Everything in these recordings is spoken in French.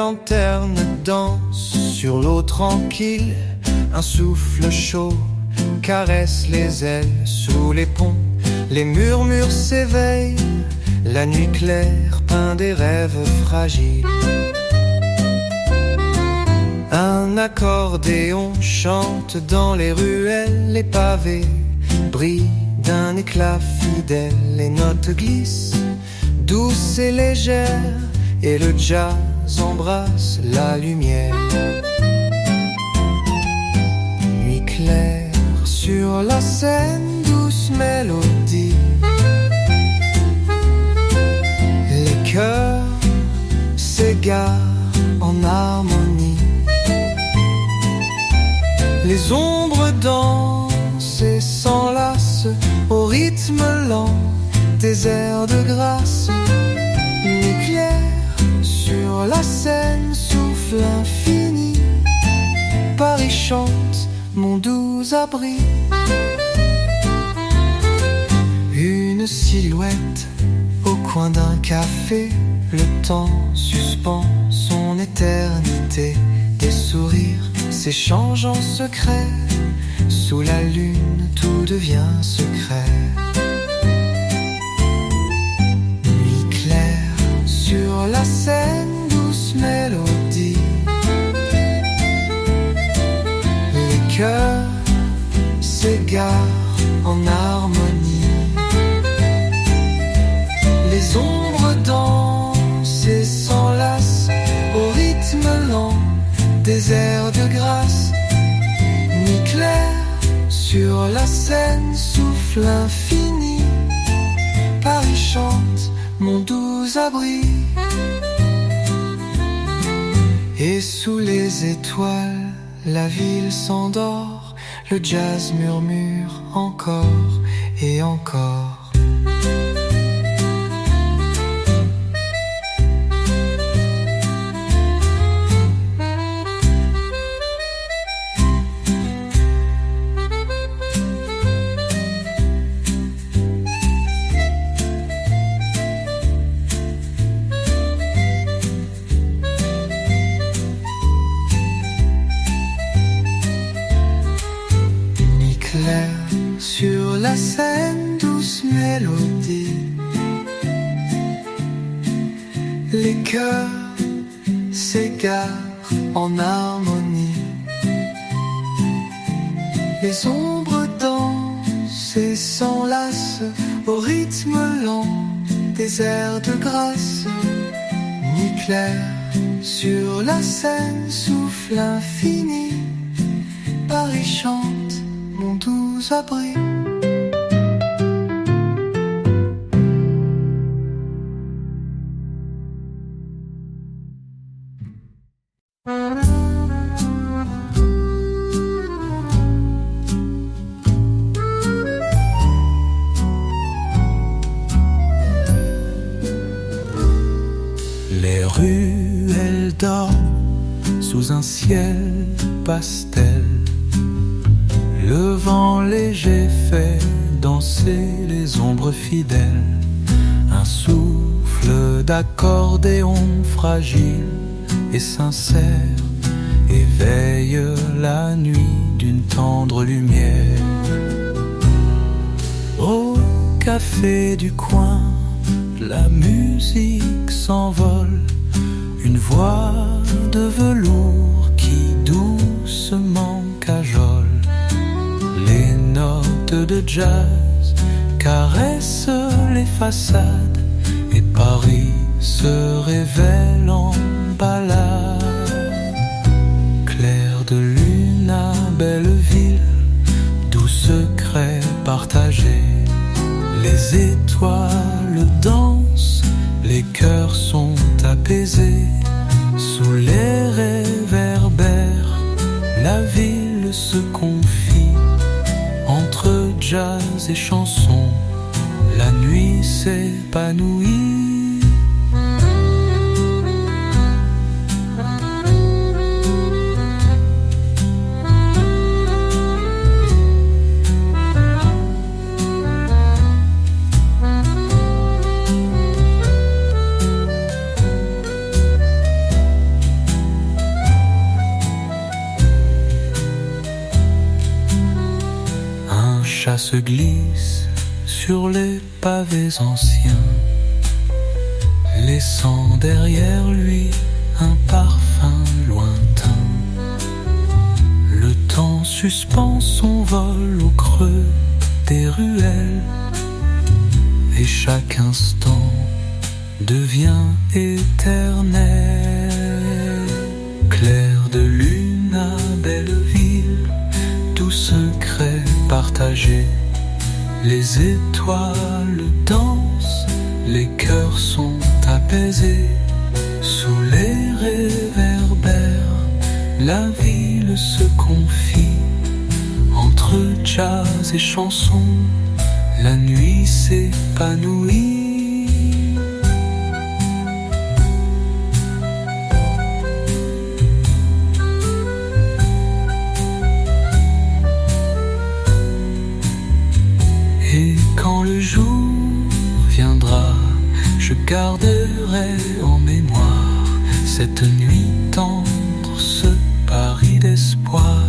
lanternes dansent sur l'eau tranquille. Un souffle chaud caresse les ailes sous les ponts. Les murmures s'éveillent, la nuit claire peint des rêves fragiles. Un accordéon chante dans les ruelles, les pavés brillent d'un éclat fidèle. Les notes glissent, douces et légères, et le jazz embrasse la lumière. Nuit claire sur la scène, douce mélodie. Les cœurs s'égarent en harmonie. Les ombres dansent et s'enlacent au rythme lent des airs de grâce. Nuit claire sur la scène, souffle infini. Paris chante, mon doux abri. Une silhouette au coin d'un café. Le temps suspend son éternité. Des sourires s'échangent en secret. Sous la lune, tout devient secret. Nuit claire sur la scène, douce mélodie. Les cœurs s'égarent en harmonie. Les ombres dansent et s'enlacent au rythme lent des airs de grâce. Nuit claire sur la scène, souffle infini. Paris chante, mon doux abri. Et sous les étoiles, la ville s'endort. Le jazz murmure encore et encore. Sur la scène, douce mélodie. Les cœurs s'égarent en harmonie. Les ombres dansent et s'enlacent au rythme lent des airs de grâce. Nuit claire sur la scène, souffle infini. Paris chante, mon doux abri. Les ruelles dorment sous un ciel pastel. Le vent léger fait danser les ombres fidèles. Un souffle d'accordéon fragile et sincère éveille la nuit d'une tendre lumière. Au café du coin, la musique s'envole. Une voix de velours qui doucement cajole. Les notes de jazz caressent les façades et Paris se révèle en balade. Clair de lune à Belleville, doux secret partagé. Les étoiles dansent, les cœurs sont apaisés. Sous les réverbères, la ville se confie. Entre jazz et chansons, la nuit s'épanouit. chats se glissent sur les pavés anciens, laissant derrière lui un parfum lointain. Le temps suspend son vol au creux des ruelles, et chaque instant devient éternel. Clair de lune à belle ville, tout secret partagé. Les étoiles dansent, les cœurs sont apaisés. Sous les réverbères, la ville se confie. Entre jazz et chansons, la nuit s'épanouit. Et quand le jour viendra, je garderai en mémoire cette nuit tendre, ce pari d'espoir.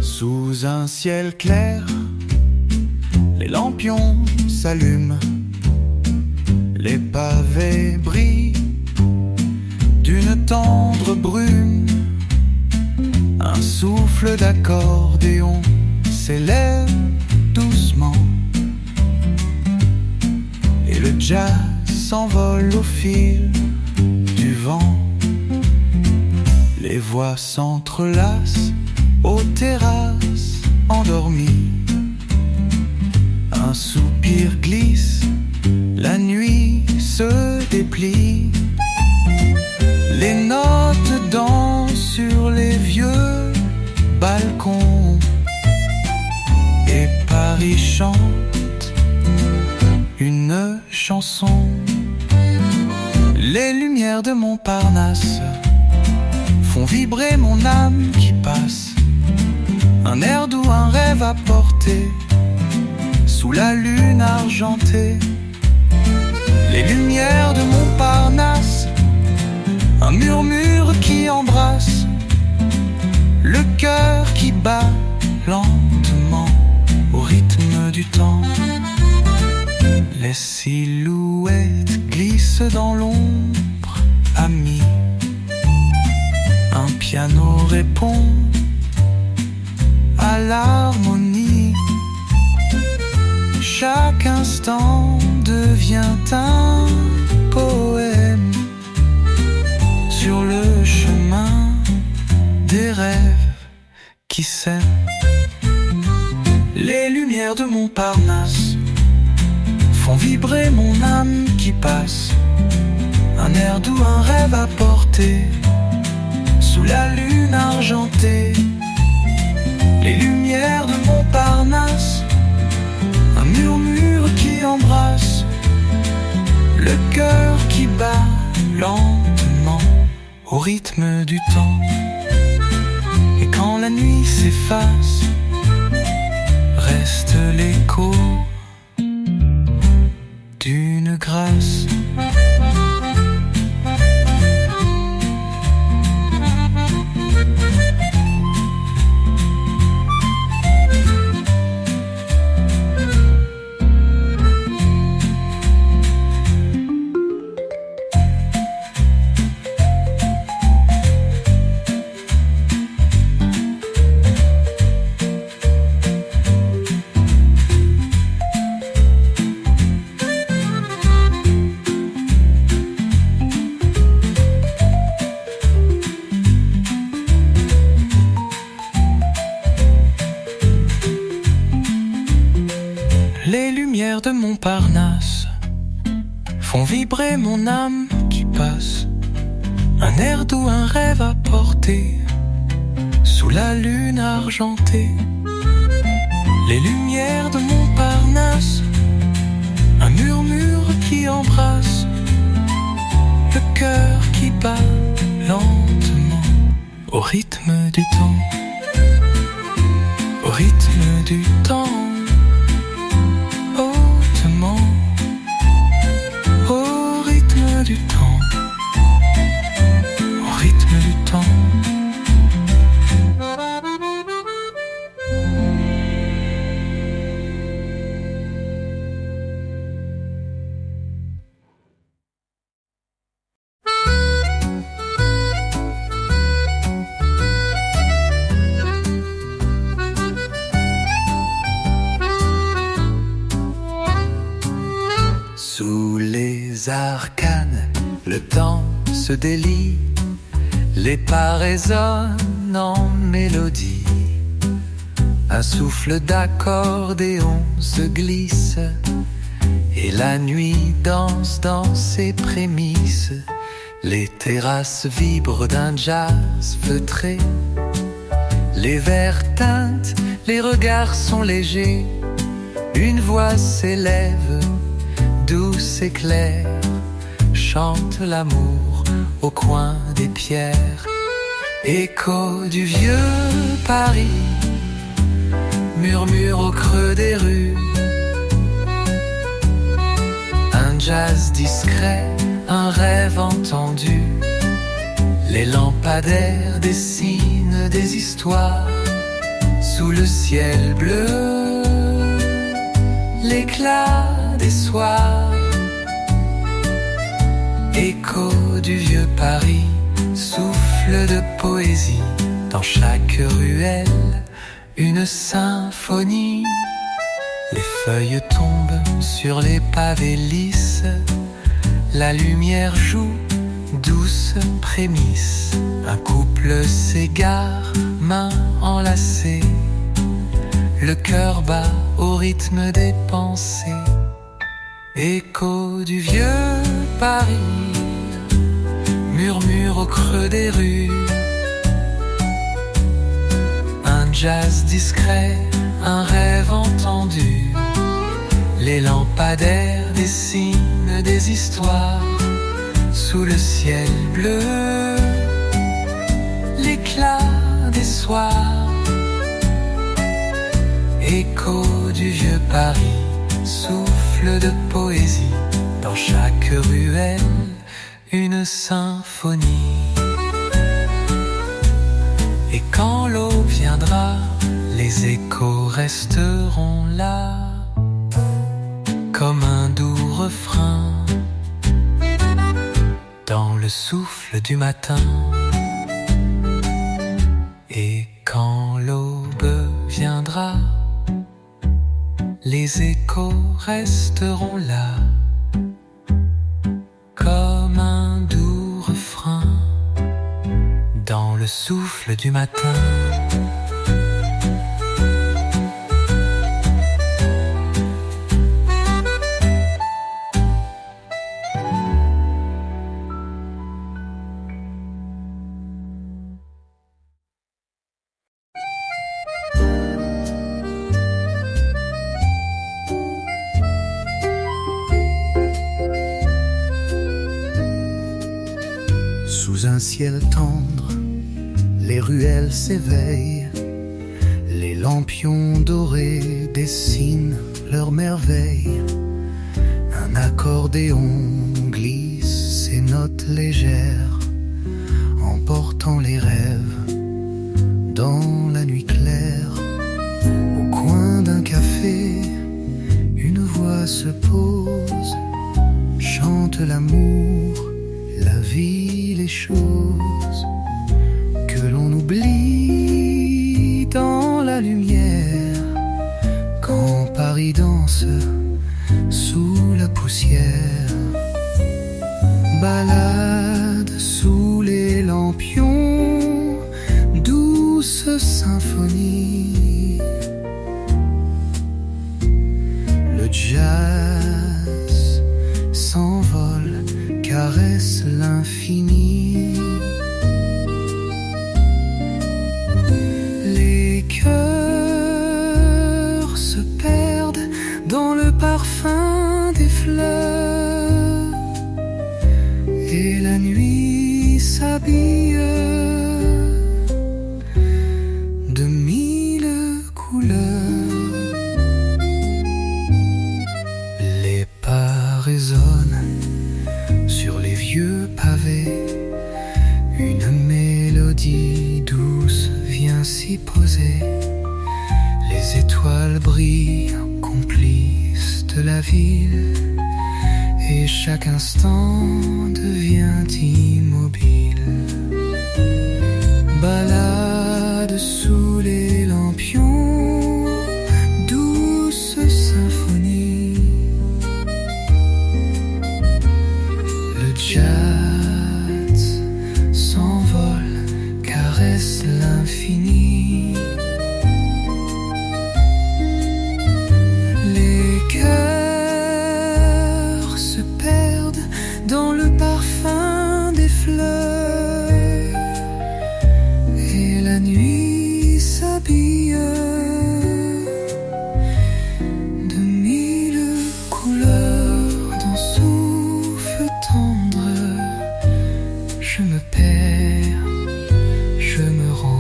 Sous un ciel clair, les lampions s'allument, les pavés brillent d'une tendre brume. Un souffle d'accordéon s'élève doucement, et le jazz s'envole au fil du vent. Les voix s'entrelacent aux terrasses endormies. Un soupir glisse, la nuit se déplie. Les notes dansent sur les vieux balcons, et Paris chante une chanson. Les lumières de Montparnasse font vibrer mon âme qui passe. Un air doux, un rêve à porter sous la lune argentée. Les lumières de Montparnasse, un murmure qui embrasse le cœur qui bat lentement au rythme du temps. Les silhouettes glissent dans l'ombre amie. Un piano répond à l'harmonie. Chaque instant devient un poème sur le chemin des rêves qui s'aiment. Les lumières de Montparnasse font vibrer mon âme qui passe. Un air doux, un rêve à porter sous la lune argentée. Les lumières de Montparnasse, un murmure qui embrasse le cœur qui bat lentement au rythme du temps. Et quand la nuit s'efface, reste l'écho d'une grâce. Les lumières de Montparnasse font vibrer mon âme qui passe. Un air doux, un rêve à porter sous la lune argentée. Les lumières de Montparnasse, un t'embrasse, le cœur qui bat lentement au rythme du temps, au rythme du temps, hautement, au rythme du temps, au rythme du temps. Sous les arcanes, le temps se délie, les pas résonnent en mélodie. Un souffle d'accordéon se glisse, et la nuit danse dans ses prémices. Les terrasses vibrent d'un jazz feutré, les verres teintent, les regards sont légers. Une voix s'élève, douce et claire, chante l'amour au coin des pierres. Écho du vieux Paris, murmure au creux des rues. Un jazz discret, un rêve entendu. Les lampadaires dessinent des histoires sous le ciel bleu, l'éclat des soirs. Écho du vieux Paris, souffle de poésie. Dans chaque ruelle, une symphonie. Les feuilles tombent sur les pavés lisses. La lumière joue, douce prémisse. Un couple s'égare, mains enlacées. Le cœur bat au rythme des pensées. Écho du vieux Paris, murmure au creux des rues. Un jazz discret, un rêve entendu. Les lampadaires dessinent des histoires sous le ciel bleu, l'éclat des soirs. Écho du vieux Paris, souffle de poésie. Dans chaque ruelle, une symphonie. Et quand l'aube viendra, les échos resteront là, comme un doux refrain, dans le souffle du matin. Et quand l'aube viendra, les échos resteront là, comme un doux refrain, dans le souffle du matin. Sous un ciel tendre, les ruelles s'éveillent. Les lampions dorés dessinent leurs merveilles. Un accordéon glisse ses notes légères, emportant les rêves dans la nuit claire. Au coin d'un café, une voix se pose, chante l'amour, la vie, les choses que l'on oublie dans la lumière. Quand Paris danse sous la poussière, balade sous les lampions, douce symphonie. Le jazz s'envole, caresse l'infini. Les cœurs se perdent dans le parfum des fleurs. s'habille de mille couleurs. Les pas résonnent sur les vieux pavés. Une mélodie douce vient s'y poser. Les étoiles brillent, complices de la ville, et chaque instant devient immobile. Balade sous les lampions, douce symphonie. Le jazz s'envole, caresse l'infini. Les cœurs se perdent dans le parfum des fleurs, et la nuit s'habille de mille couleurs. Dans souffle tendre, je me perds, je me rends.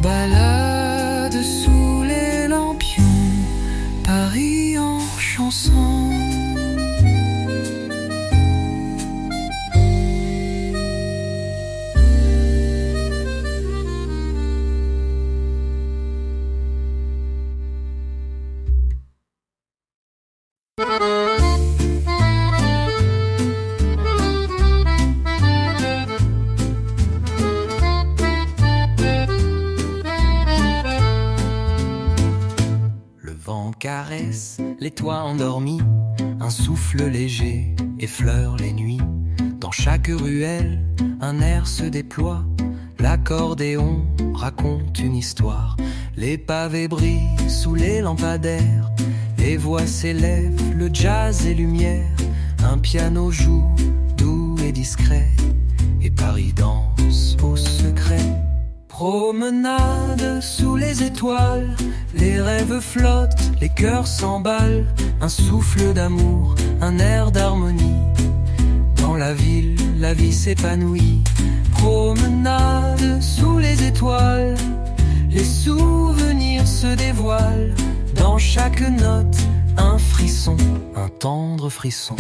Balade sous les lampions, Paris en chanson. Le vent caresse les toits endormis, un souffle léger effleure les nuits. Dans chaque ruelle, un air se déploie, l'accordéon raconte une histoire. Les pavés brillent sous les lampadaires, les voix s'élèvent, le jazz et lumière. Un piano joue, doux et discret, et Paris danse au secret. Promenade sous les étoiles, les rêves flottent, les cœurs s'emballent. Un souffle d'amour, un air d'harmonie. Dans la ville, la vie s'épanouit. Promenade sous les étoiles, les souvenirs se dévoilent. Dans chaque note, un frisson, un tendre frisson.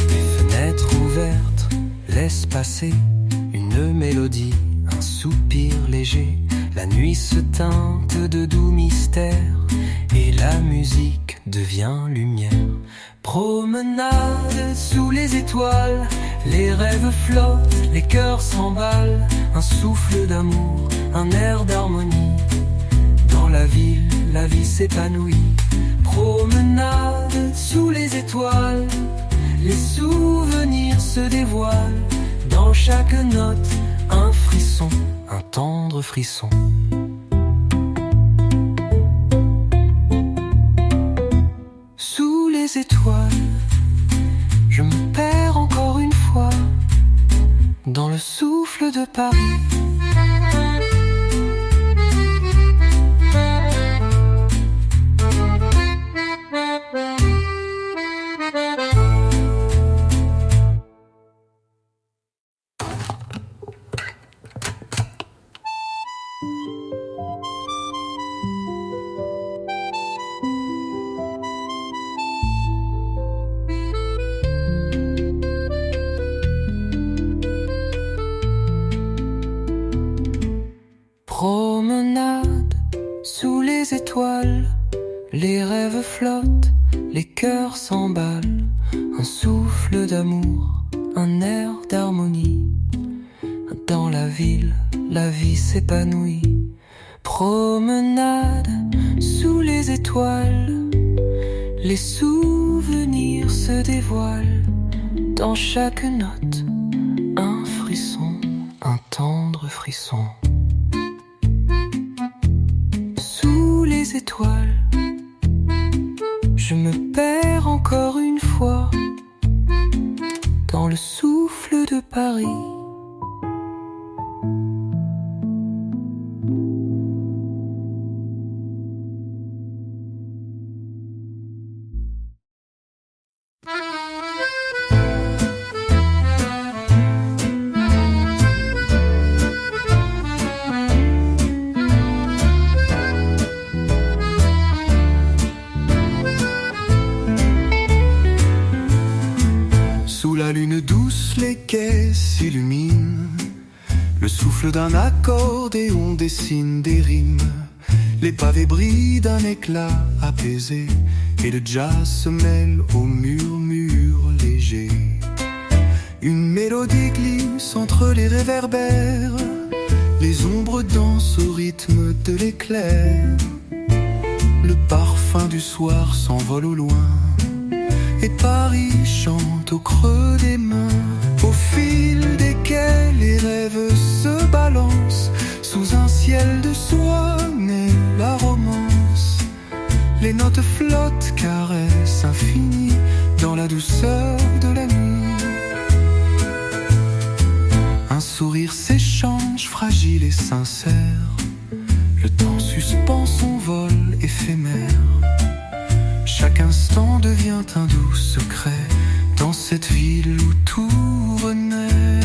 Les fenêtres ouvertes laissent passer une mélodie, un soupir léger. La nuit se teinte de doux mystères, et la musique devient lumière. Promenade sous les étoiles, les rêves flottent, les cœurs s'emballent. Un souffle d'amour, un air d'harmonie. Dans la ville, la vie s'épanouit. Promenade sous les étoiles, les souvenirs se dévoilent. Dans chaque note, un frisson, un tendre frisson. Sous les étoiles, je me perds encore une fois dans le souffle de Paris. Promenade sous les étoiles, les rêves flottent, les cœurs s'emballent. Un souffle d'amour, un air d'harmonie. Dans la ville, la vie s'épanouit. Promenade sous les étoiles, les souvenirs se dévoilent. Dans chaque note, un frisson, un tendre frisson. Sous les étoiles, je me perds encore une fois dans le souffle de Paris. s'illumine. Le souffle d'un accordéon dessine des rimes. Les pavés brillent d'un éclat apaisé, et le jazz se mêle au murmure léger. Une mélodie glisse entre les réverbères, les ombres dansent au rythme de l'éclair. Le parfum du soir s'envole au loin, et Paris chante au creux des mains. Au fil desquels les rêves se balancent, sous un ciel de soie naît la romance. Les notes flottent, caressent infinies, dans la douceur de la nuit. Un sourire s'échange, fragile et sincère. Le temps suspend son vol éphémère. Chaque instant devient un doux secret dans cette ville où tout renaît.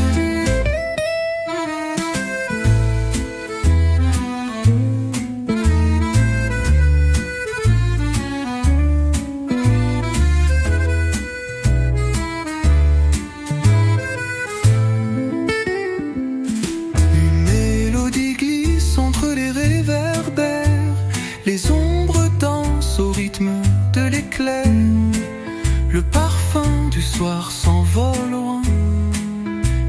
Une mélodie glisse entre les réverbères, les ombres dansent au rythme de l'éclair. Le parfum du soir s'envole loin,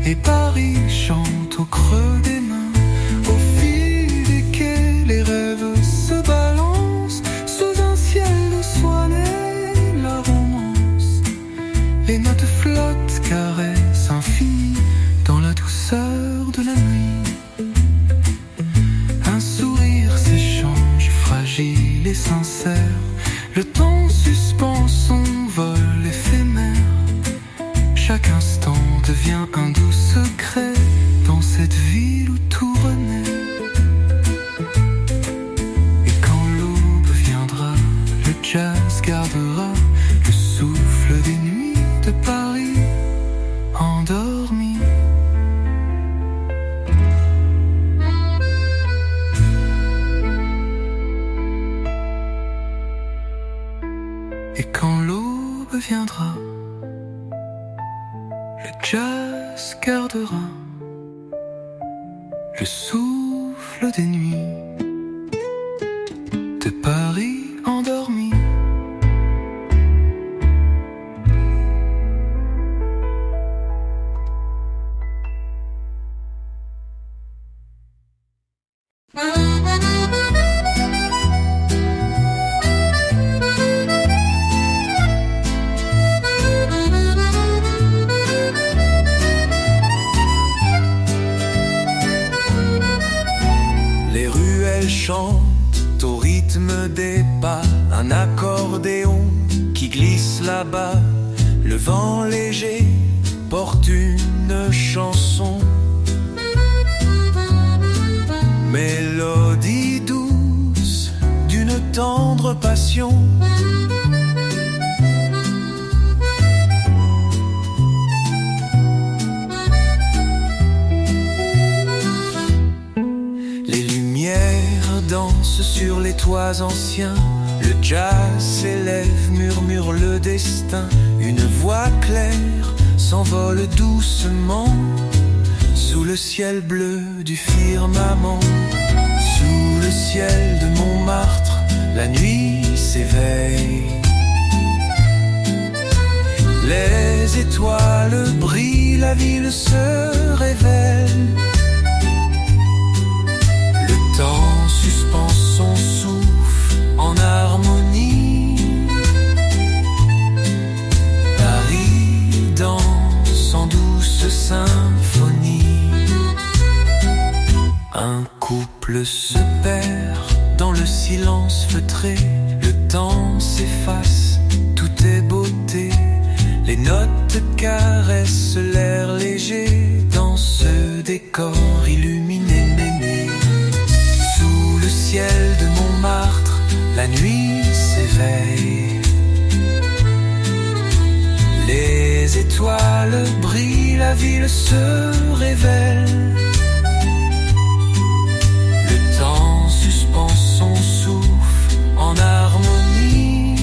et Paris chante au creux des mains. Au fil des quais, les rêves se balancent, sous un ciel de soie naît la romance. Les notes flottent, caressent infinies, dans la douceur de la nuit. Un sourire s'échange, fragile et sincère. Le temps suspend son vol éphémère. Chaque instant devient un doux secret dans cette ville où tout renaît. Et quand l'aube viendra, le jazz gardera le souffle des nuits de Paris endormi. Et quand l'aube viendra, le jazz gardera le souffle des nuits de Paris endormi. Chante au rythme des pas, un accordéon qui glisse là-bas. Le vent léger porte une chanson, mélodie douce d'une tendre passion. Danse sur les toits anciens, le jazz s'élève, murmure le destin. Une voix claire s'envole doucement sous le ciel bleu du firmament. Sous le ciel de Montmartre, la nuit s'éveille. Les étoiles brillent, la ville se révèle. Le temps suspend son souffle en harmonie. Paris danse en douce symphonie. Un couple se perd dans le silence feutré. Le temps s'efface, tout est beauté. Les notes caressent l'air léger dans ce décor illuminé. Sous le ciel de Montmartre, la nuit s'éveille. Les étoiles brillent, la ville se révèle. Le temps suspend son souffle en harmonie.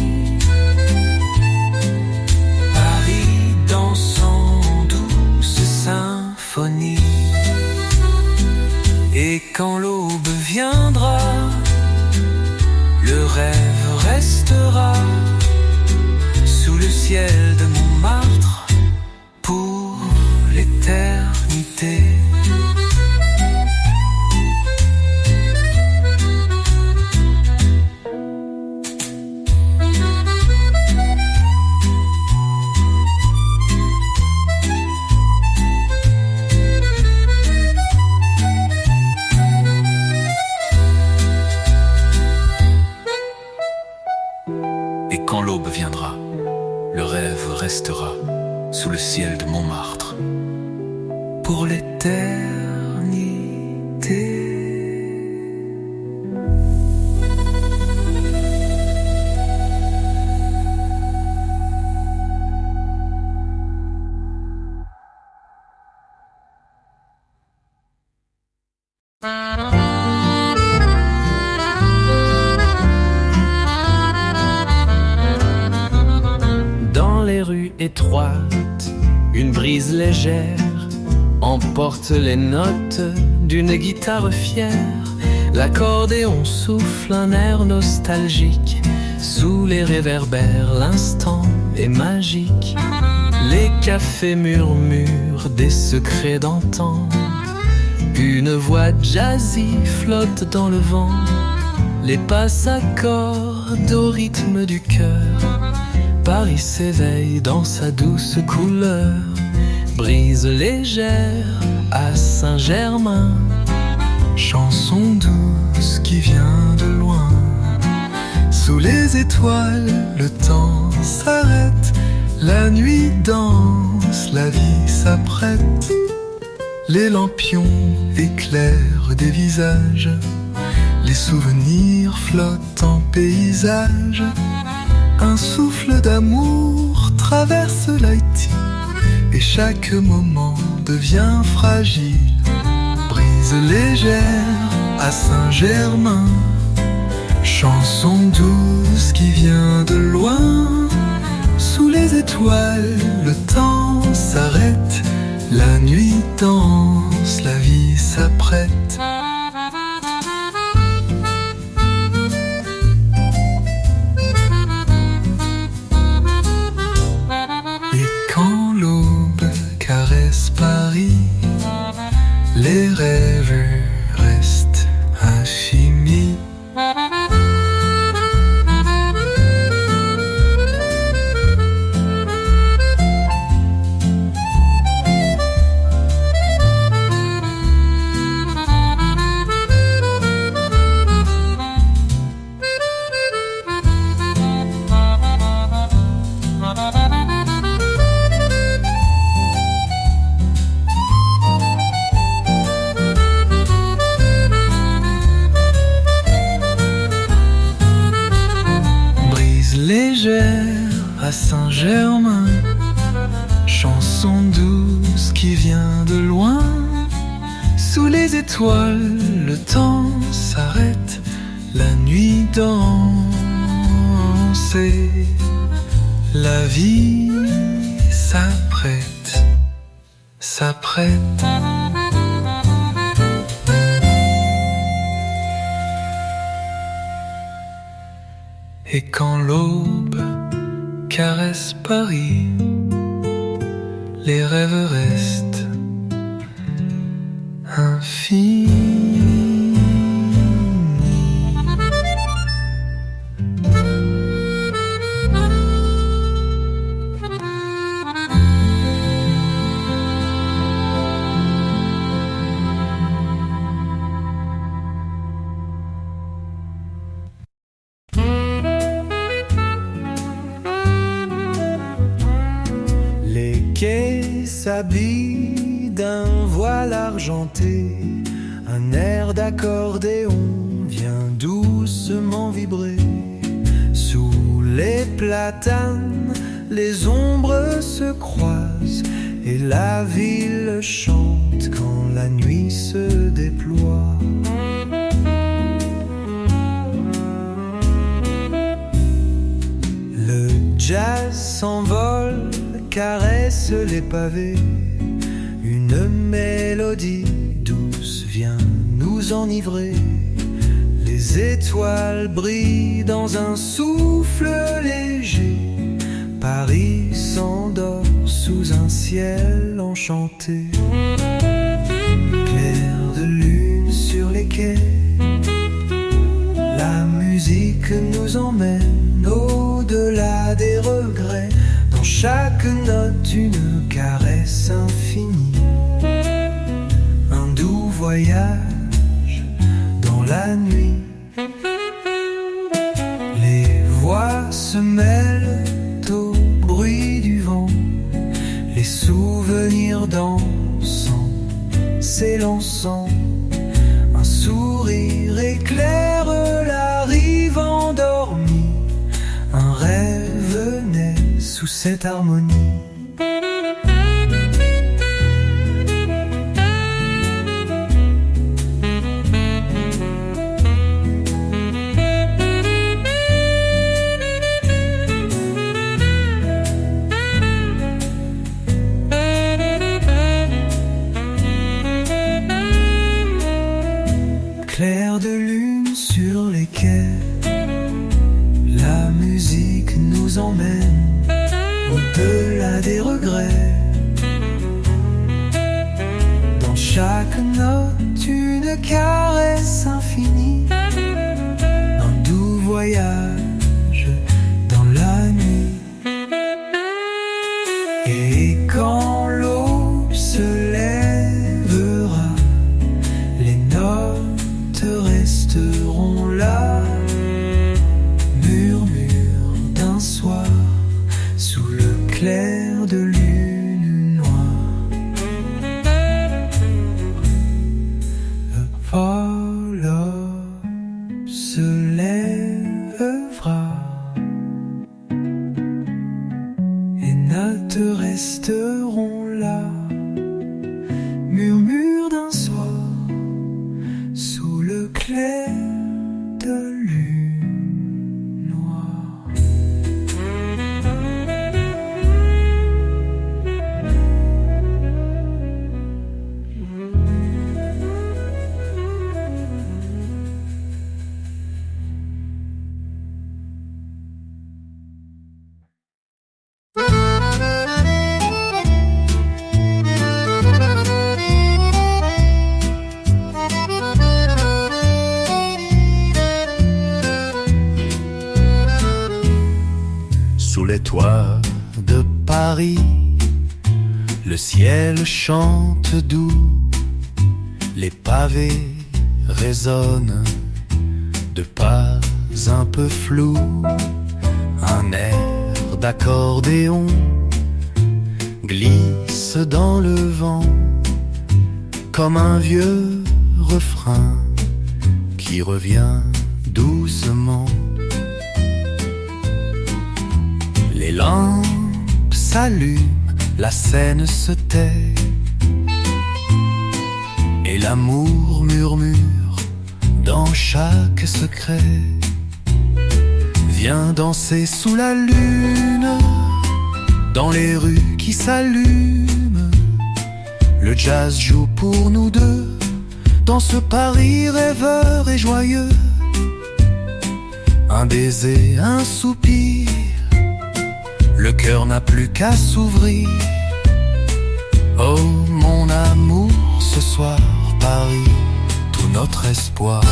Paris danse en douce symphonie. rêve restera sous le ciel de Montmartre pour l'éternité. Et quand l'aube viendra, le rêve restera sous le ciel de Montmartre pour l'éternité. Étroite, une brise légère emporte les notes d'une guitare fière. L'accordéon souffle un air nostalgique. Sous les réverbères, l'instant est magique. Les cafés murmurent des secrets d'antan. Une voix jazzy flotte dans le vent. Les pas s'accordent au rythme du cœur. Paris s'éveille dans sa douce couleur. Brise légère à Saint-Germain. Chanson douce qui vient de loin. Sous les étoiles, le temps s'arrête. La nuit danse, la vie s'apprête. Les lampions éclairent des visages. Les souvenirs flottent en paysage. Un souffle d'amour traverse l'Haïti et chaque moment devient fragile. Brise légère à Saint-Germain. Chanson douce qui vient de loin. Sous les étoiles, le temps s'arrête. La nuit danse, la vie s'apprête. Paris, les rêves restent à Chimie. À Saint-Germain, chanson douce qui vient de loin. Sous les étoiles, le temps s'arrête. La nuit danse et la vie s'apprête, s'apprête. Et quand l'aube caresse Paris, les rêves restent infinis. S'habille d'un voile argenté, un air d'accordéon vient doucement vibrer. Sous les platanes, les ombres se croisent et la ville chante quand la nuit se déploie. Le jazz s'envole, caresse les pavés. Une mélodie douce vient nous enivrer. Les étoiles brillent dans dans un souffle léger. Paris s'endort sous un ciel enchanté. Clair de lune sur les quais, la musique nous emmène au-delà des regrets. Dans chaque note une caresse infinie, un doux voyage dans la nuit. Les voix se mêlent au bruit du vent, les souvenirs dansant, s'élançant. Un sourire éclaire la rive endormie, un rêve naît sous cette harmonie. Clair de lune sur les quais, la musique nous emmène au-delà des regrets. Dans chaque note une caresse infinie, un doux voyage dans la nuit. Et quand l'aube se lèvera, les notes resteront là, murmure d'un soir sous le clair de lune noire. Le vol se lèvera, les notes resteront là, murmure d'un soir sous le clair de lune noire. Sous les toits de Paris, le ciel chante doux, les pavés résonnent de pas un peu flous. Un air d'accordéon glisse dans le vent comme un vieux refrain qui revient doucement. Les lampes s'allument, la scène se tait, et l'amour murmure dans chaque secret. Viens danser sous la lune, dans les rues qui s'allument. Le jazz joue pour nous deux, dans ce Paris rêveur et joyeux. Un baiser, un soupir, le cœur n'a plus qu'à s'ouvrir. Oh mon amour, ce soir Paris, tout notre espoir.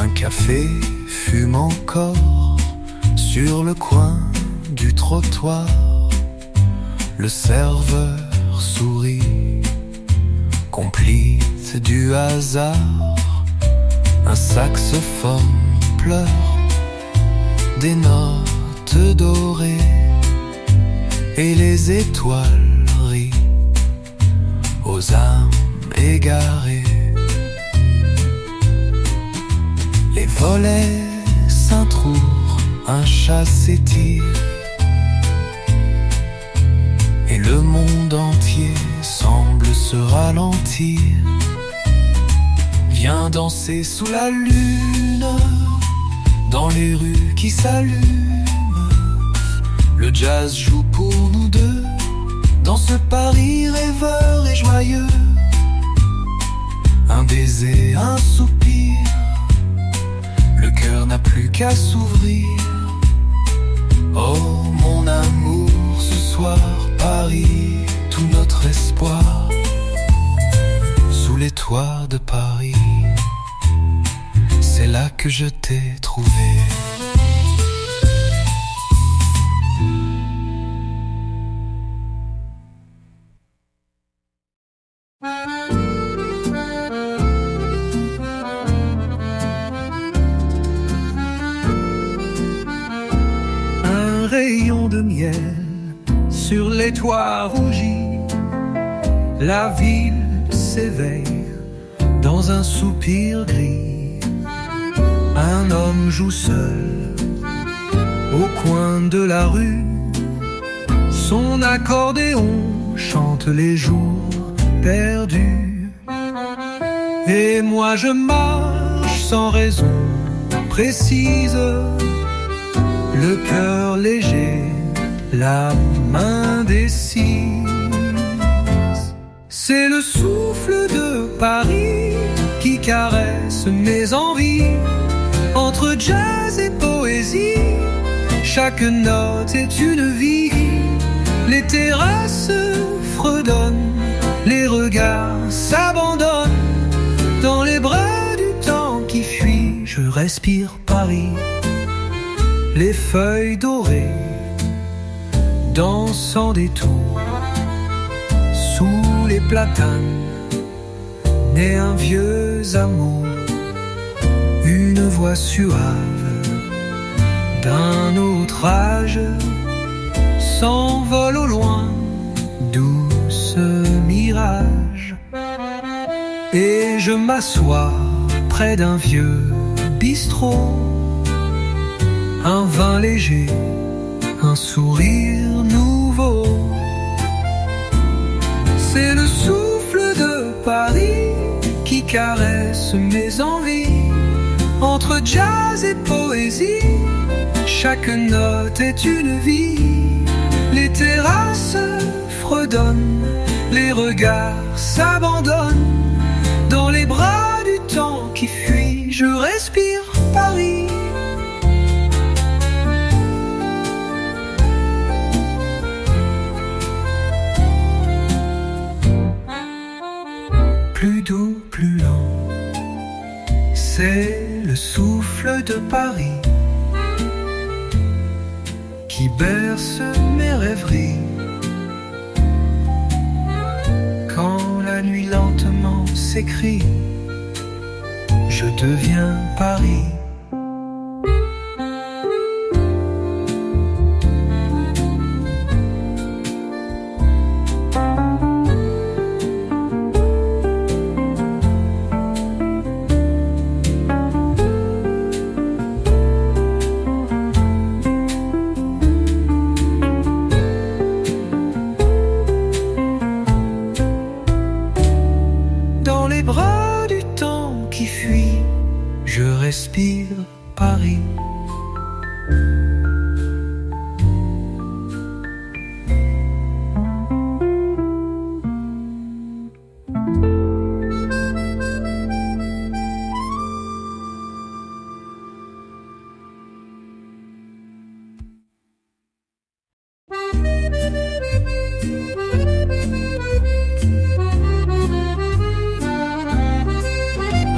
Un café fume encore sur le coin du trottoir. Le serveur sourit, complice du hasard. Un saxophone pleure des notes dorées, et les étoiles rient aux âmes égarées. Les volets s'entrouvent, un chat s'étire, et le monde entier semble se ralentir. Viens danser sous la lune, dans les rues qui s'allument. Le jazz joue pour nous deux, dans ce Paris rêveur et joyeux. Un baiser, un soupir, le cœur n'a plus qu'à s'ouvrir. Oh mon amour, ce soir Paris, tout notre espoir, sous les toits de Paris, c'est là que je t'ai trouvé. Un rayon de miel sur les toits rougis, la ville s'éveille dans un soupir gris. Un homme joue seul au coin de la rue, son accordéon chante les jours perdus. Et moi je marche sans raison précise, le cœur léger, la main décise. C'est le souffle de Paris qui caresse mes envies. Entre jazz et poésie, chaque note est une vie. Les terrasses fredonnent, les regards s'abandonnent dans les bras du temps qui fuit. Je respire Paris, les feuilles dorées dansent sans détour. Sous les platanes naît un vieux amour, une voix suave d'un autre âge s'envole au loin, douce mirage. Et je m'assois près d'un vieux bistrot, un vin léger, un sourire nouveau. C'est le souffle de Paris qui caresse mes envies. Entre jazz et poésie, chaque note est une vie. Les terrasses fredonnent, les regards s'abandonnent dans les bras du temps qui fuit. Je respire Paris. Plus doux, plus lent, c'est le souffle de Paris qui berce mes rêveries. Quand la nuit lentement s'écrie, je deviens Paris. Dans les bras du temps qui fuit, je respire Paris.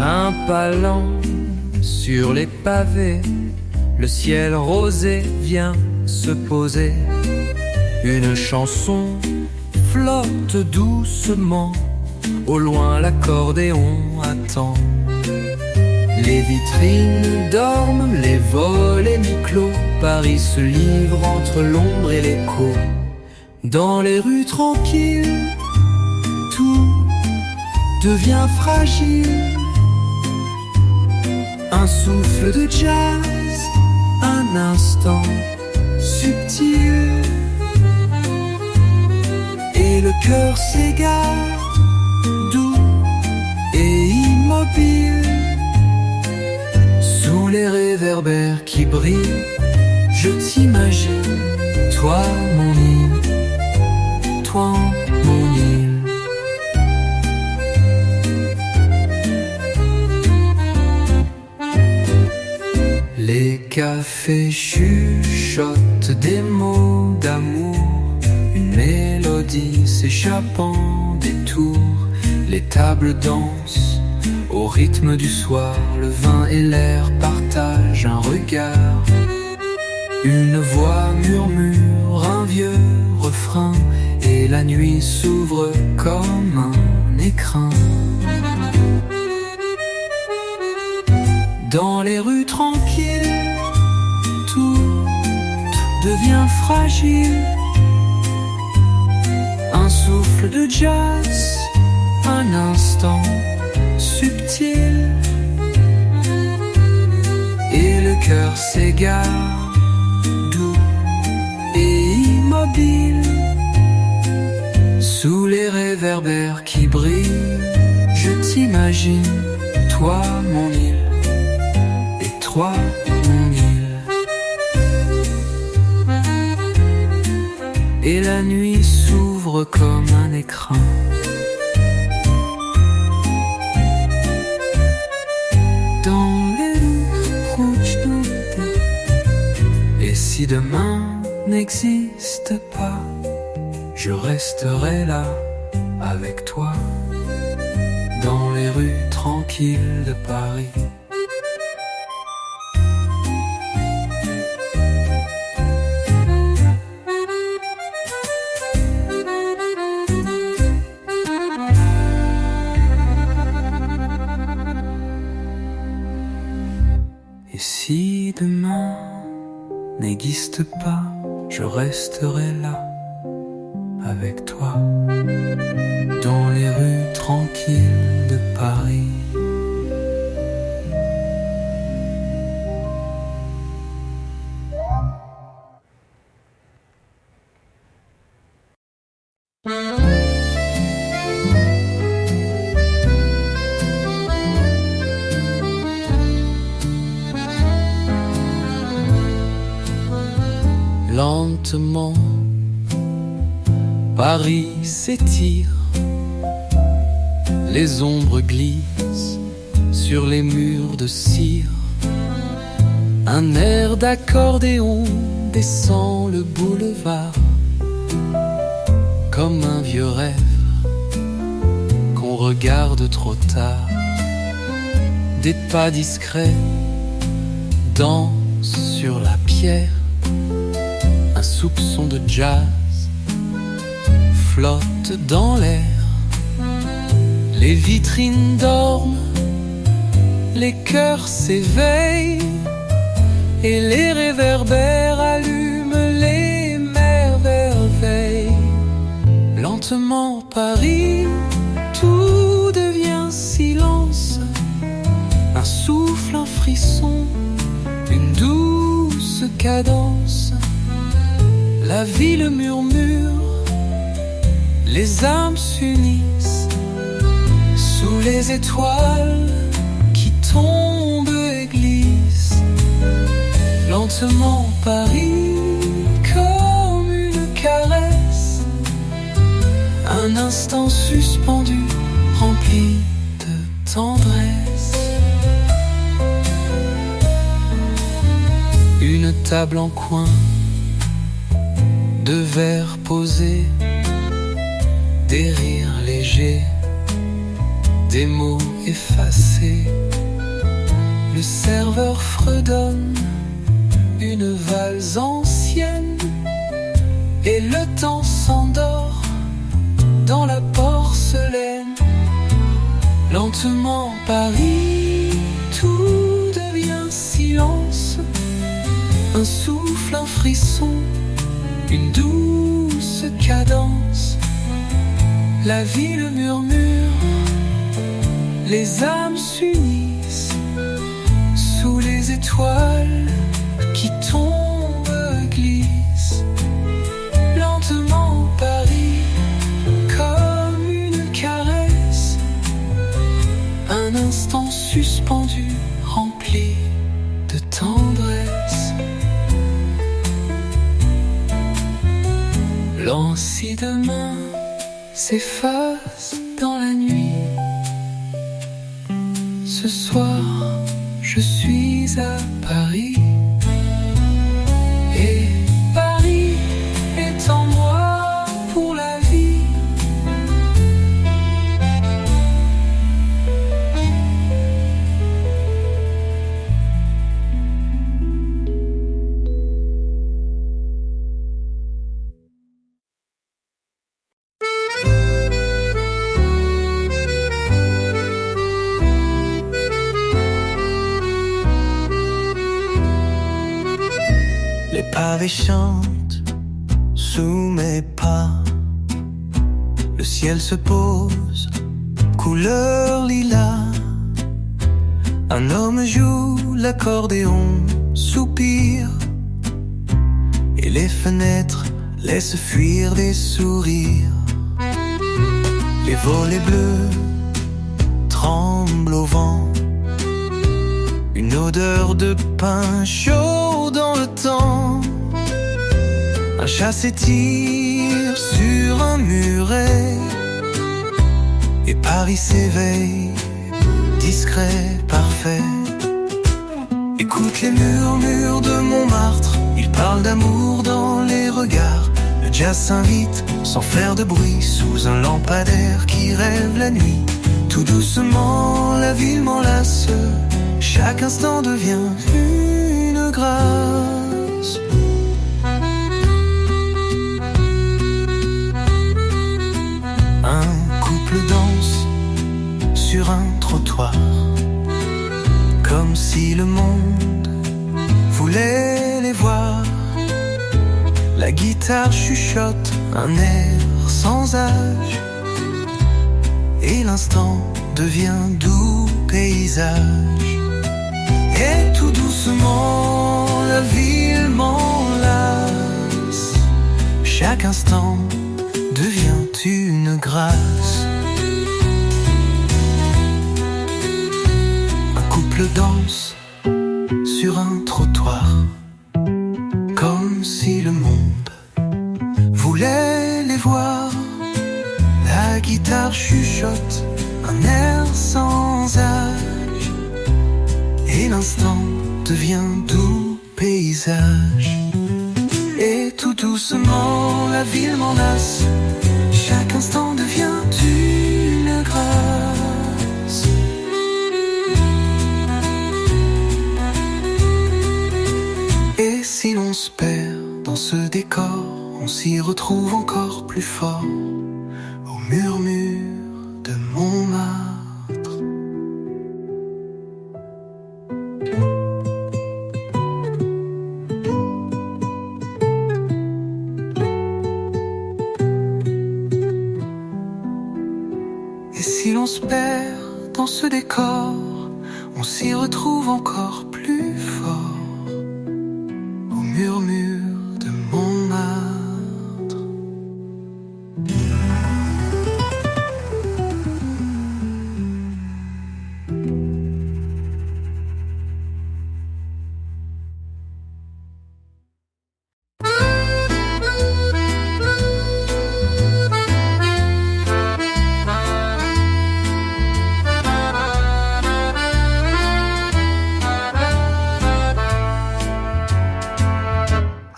Un pas lent sur les pavés, le ciel rosé vient se poser. Une chanson flotte doucement, au loin l'accordéon attend. Les vitrines dorment, les volets mi-clos, Paris se livre entre l'ombre et l'écho. Dans les rues tranquilles, tout devient fragile. Un souffle de jazz, un instant subtil, et le cœur s'égare, doux et immobile. Sous les réverbères qui brillent, je t'imagine, toi mon île, toi cafés chuchotent des mots d'amour, une mélodie s'échappant des tours. Les tables dansent au rythme du soir, le vin et l'air partagent un regard. Une voix murmure un vieux refrain, et la nuit s'ouvre comme un écrin. Dans les rues tranquilles, tout devient fragile. Un souffle de jazz, un instant subtil, et le cœur s'égare, doux et immobile. Sous les réverbères qui brillent, je t'imagine, toi mon île, et toi mon île. Et la nuit s'ouvre comme un écrin. Dans les rues, et si demain n'existe pas, je resterai là avec toi, dans les rues tranquilles de Paris. Et si demain n'existe pas, je resterai là avec toi, dans les rues tranquilles de Paris. Lentement, Paris s'étire, les ombres glissent sur les murs de cire. Un air d'accordéon descend le boulevard, comme un vieux rêve qu'on regarde trop tard. Des pas discrets dansent sur la pierre, un soupçon de jazz flotte dans l'air. Les vitrines dorment, les cœurs s'éveillent, et les réverbères allument les merveilles. Lentement Paris, tout devient silence, un souffle, un frisson, une douce cadence. La ville murmure, les âmes s'unissent sous les étoiles qui tombent et glissent. Lentement Paris, comme une caresse, un instant suspendu, rempli de tendresse. Une table en coin, deux verres posés, des rires légers, des mots effacés. Le serveur fredonne une valse ancienne, et le temps s'endort dans la porcelaine. Lentement Paris, tout devient silence, un souffle, un frisson, une douce cadence. La ville murmure, les âmes s'unissent sous les étoiles qui tombent et glissent. Lentement Paris, comme une caresse, un instant suspendu, rempli de tendresse. Si demain s'efface dans la nuit, ce soir je suis à Paris. pavés chantent sous mes pas. Le ciel se pose, couleur lilas. Un homme joue l'accordéon, soupire, et les fenêtres laissent fuir des sourires. Les volets bleus tremblent au vent, une odeur de pain chaud dans le temps. Un chat s'étire sur un muret, et Paris s'éveille, discret, parfait. Écoute les murmures de Montmartre, ils parlent d'amour dans les regards. Le jazz s'invite sans faire de bruit sous un lampadaire qui rêve la nuit. Tout doucement la ville m'enlace, chaque instant devient une grâce. Un couple danse sur un trottoir, comme si le monde voulait les voir. La guitare chuchote un air sans âge, et l'instant devient doux paysage. Et tout doucement la ville m'enlace, chaque instant devient une grâce. Un couple danse sur un trottoir, comme si le monde voulait les voir. La guitare chuchote un air sans âge, et l'instant devient doux paysage. Et tout doucement la ville m'enlace, chaque instant devient une grâce. Et si l'on se perd dans ce décor, on s'y retrouve encore plus fort, au murmure de Montmartre. Et si l'on se perd dans ce décor, on s'y retrouve encore plus fort, au murmure de Montmartre.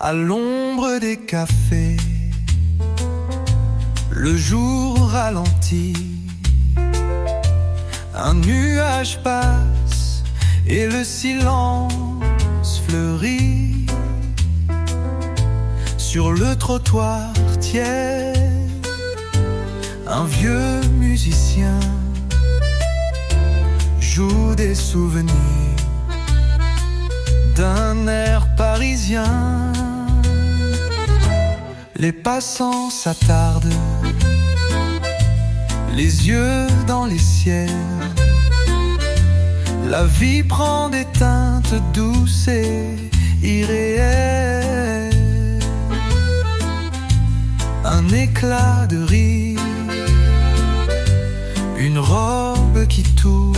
À l'ombre des cafés, le jour ralentit, un nuage passe et le silence fleurit. Sur le trottoir tiède, un vieux musicien joue des souvenirs d'un air parisien. Les passants s'attardent, les yeux dans les ciels. La vie prend des teintes douces et irréelles. Un éclat de rire, une robe qui tourne,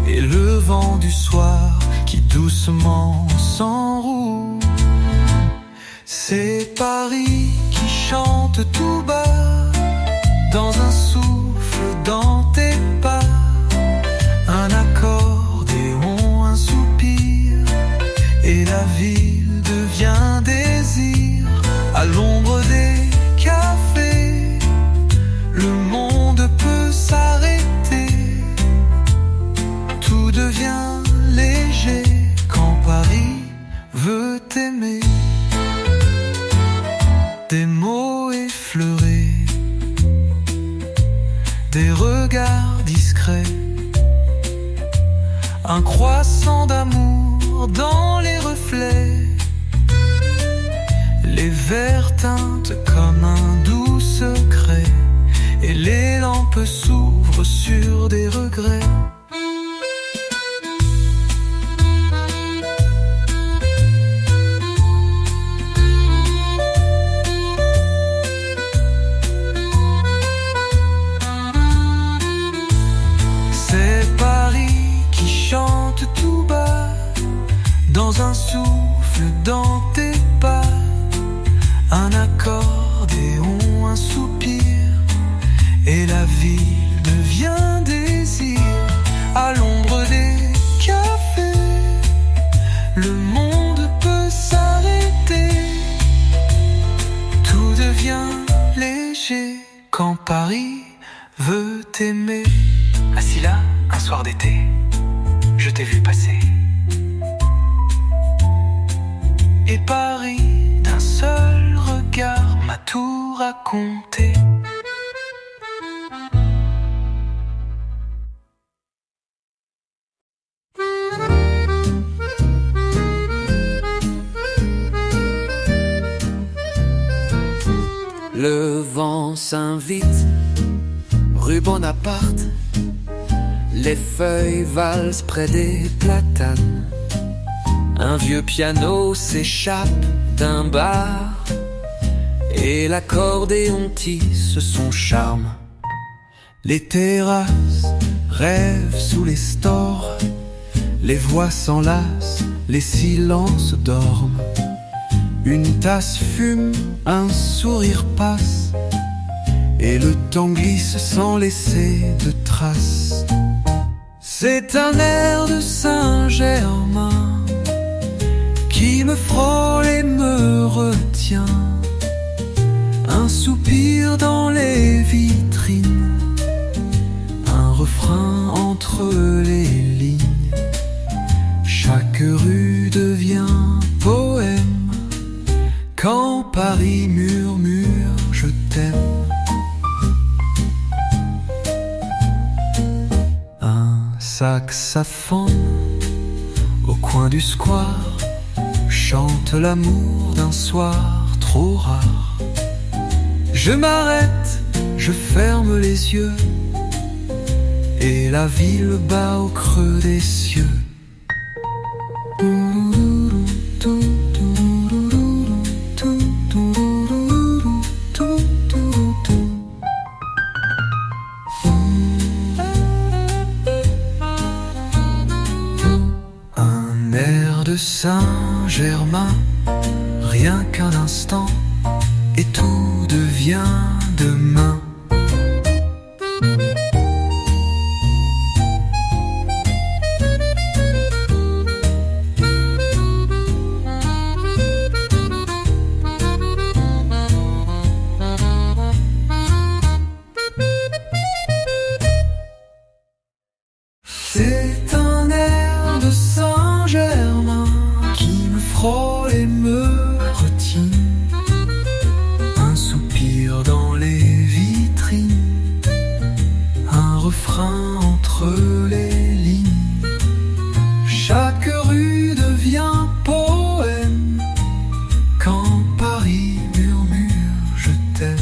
et le vent du soir qui doucement s'enroule. C'est Paris qui chante tout bas, dans un souffle dans tes pas. Un accordéon, un soupir, et la ville devient désir. À l'ombre des cafés, le monde peut s'arrêter. Tout devient léger quand Paris veut t'aimer. Des mots effleurés, des regards discrets, un croissant d'amour dans les reflets. Les verres teintent comme un doux secret, et les lampes s'ouvrent sur des regrets. C'est Paris qui chante tout bas, dans un souffle, dans tes pas. Un accordéon, un soupir, et la ville devient désir. À l'ombre des cafés, le monde peut s'arrêter. Tout devient léger quand Paris veut t'aimer. Assis là, un soir d'été, je t'ai vu passer. Et Paris, d'un seul regard, m'a tout raconté. Le vent s'invite, rue Bonaparte. Les feuilles valsent près des platanes. Un vieux piano s'échappe d'un bar, et l'accordéon tisse son charme. Les terrasses rêvent sous les stores, les voix s'enlacent, les silences dorment. Une tasse fume, un sourire passe, et le temps glisse sans laisser de traces. C'est un air de Saint-Germain qui me frôle et me retient. Un soupir dans les vitrines, un refrain entre les lignes. Chaque rue devient poème quand Paris murmure je t'aime. Un saxophone au coin du square chante l'amour d'un soir trop rare. Je m'arrête, je ferme les yeux, et la ville bat au creux des cieux. Un air de Saint-Germain, rien qu'un instant, et tout devient demain. C'est un air de Saint-Germain qui me frôle et me retient. Un soupir dans les vitrines, un refrain entre les lignes. Chaque rue devient poème quand Paris murmure je t'aime.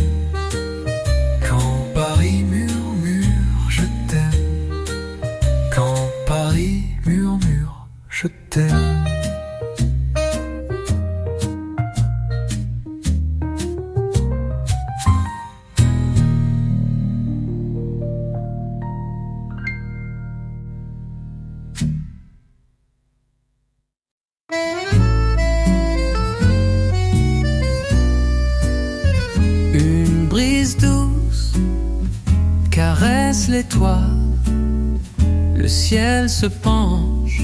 Quand Paris murmure je t'aime. Quand Paris murmure je t'aime. Une brise douce caresse les toits. Le ciel se penche,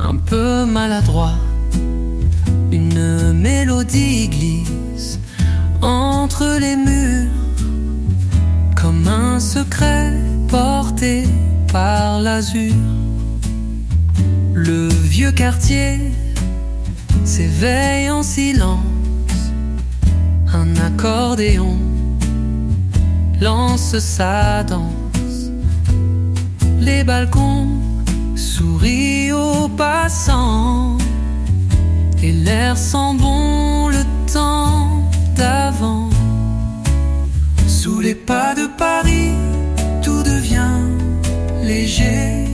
un peu maladroit. Une mélodie glisse entre les murs, comme un secret porté par l'azur. Le vieux quartier s'éveille en silence. Un accordéon lance sa danse. Les balcons sourient aux passants, et l'air sent bon, le temps d'avant. Sous les pas de Paris, tout devient léger.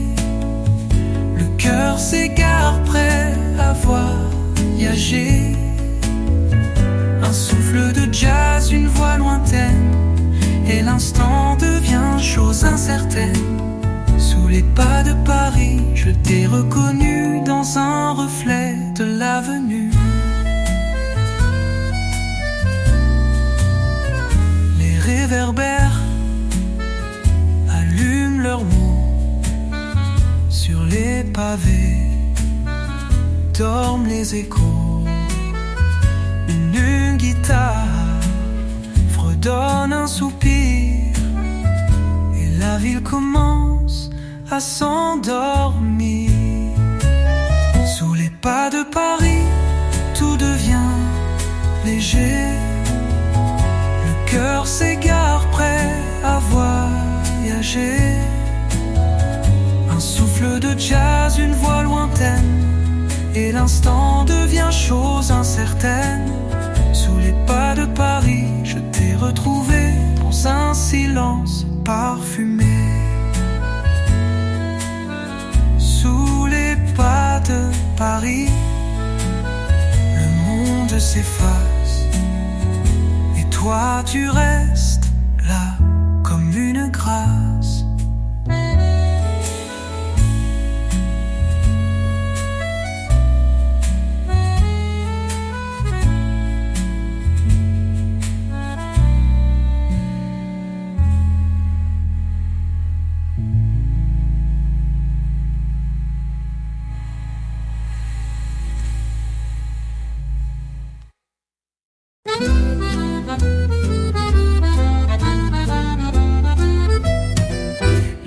Le cœur s'égare prêt à voyager. Un souffle de jazz, une voix lointaine, et l'instant devient chose incertaine. Sous les pas de Paris, je t'ai reconnu dans un reflet de l'avenue. Les réverbères allument leurs mots. Sur les pavés dorment les échos. Une guitare fredonne un soupir, et la ville commence à s'endormir. Sous les pas de Paris, tout devient léger. Le cœur s'égare prêt à voyager. Un souffle de jazz, une voix lointaine, et l'instant devient chose incertaine. Sous les pas de Paris, je t'ai retrouvé dans un silence parfumé. Sous les pas de Paris, le monde s'efface, et toi tu restes là comme une grâce.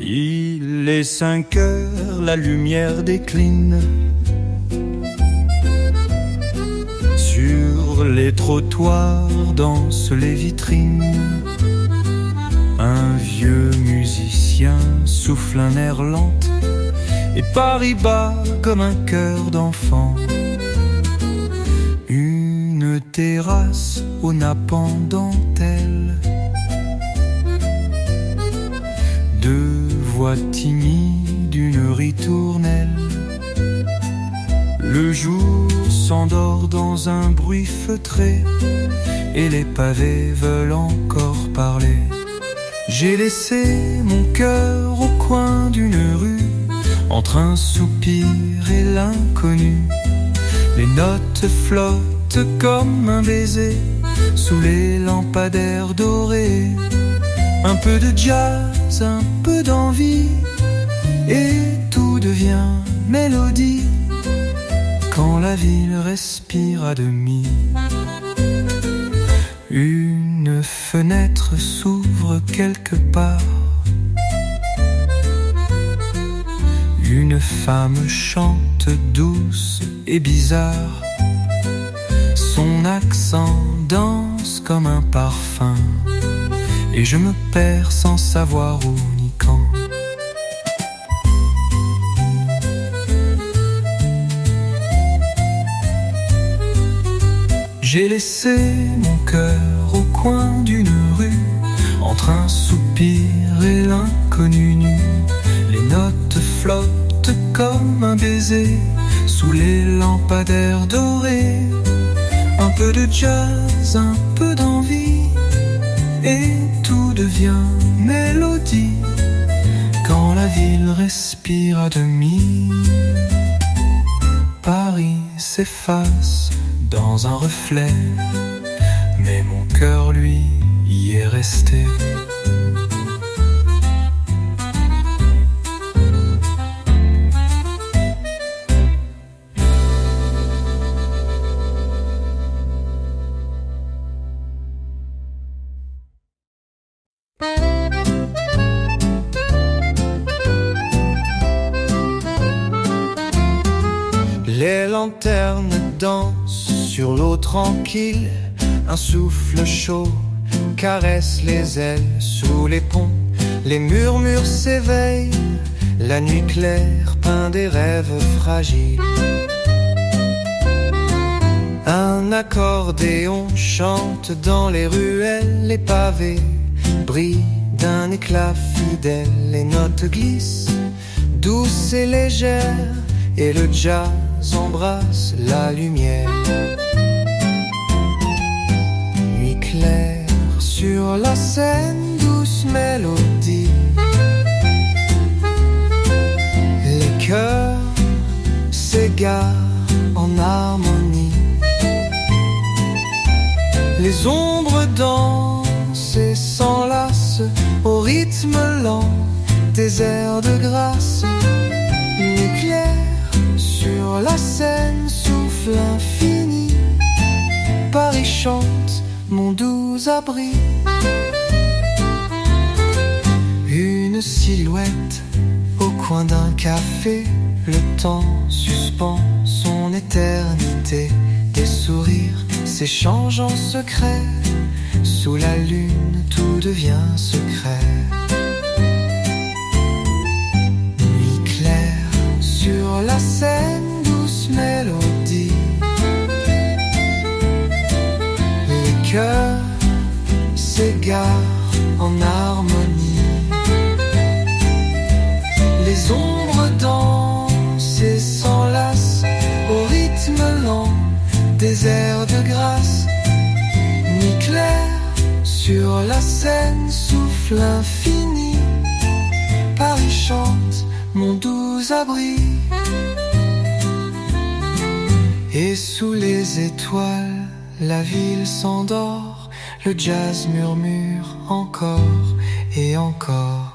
Il est 5 heures, la lumière décline. Sur les trottoirs dansent les vitrines. Un vieux musicien souffle un air lent, et Paris bat comme un cœur d'enfant. Une terrasse aux nappes en dentelle, deux voix timides, une ritournelle. Le jour s'endort dans un bruit feutré, et les pavés veulent encore parler. J'ai laissé mon cœur au coin d'une rue, entre un soupir et l'inconnu. Les notes flottent comme un baiser sous les lampadaires dorés. Un peu de jazz, un peu d'envie, et tout devient mélodie quand la ville respire à demi. Une fenêtre s'ouvre quelque part. Une femme chante douce et bizarre. Son accent danse comme un parfum, et je me perds sans savoir où ni quand. J'ai laissé mon cœur au coin d'une rue, entre un soupir et l'inconnu nu. Les notes flottent comme un baiser sous les lampadaires dorés. Un peu de jazz, un peu d'envie, et tout devient mélodie quand la ville respire à demi. Paris s'efface dans un reflet, mais mon cœur lui y est resté. Les lanternes dansent sur l'eau tranquille. Un souffle chaud caresse les ailes sous les ponts. Les murmures s'éveillent. La nuit claire peint des rêves fragiles. Un Un accordéon chante dans les ruelles, les pavés brillent d'un éclat fidèle, les notes glissent, douces et légères, et le jazz embrasse la lumière. Nuit claire sur la scène, douce mélodie, les cœurs s'égarent en harmonie. Les ombres dansent et s'enlacent au rythme lent des airs de grâce. Nuit claire sur la scène, souffle infini, Paris chante, mon doux abri. Une silhouette au coin d'un café, le temps suspend son éternité. Des sourires s'échangent en secret, sous la lune tout devient secret. Nuit claire sur la scène, douce mélodie, les cœurs s'égarent en harmonie. Les ombres dansent et s'enlacent au rythme lent des airs de grâce. Nuit claire sur la scène, souffle infini, Paris chante, mon doux abri. Et sous les étoiles, la ville s'endort, le jazz murmure encore et encore.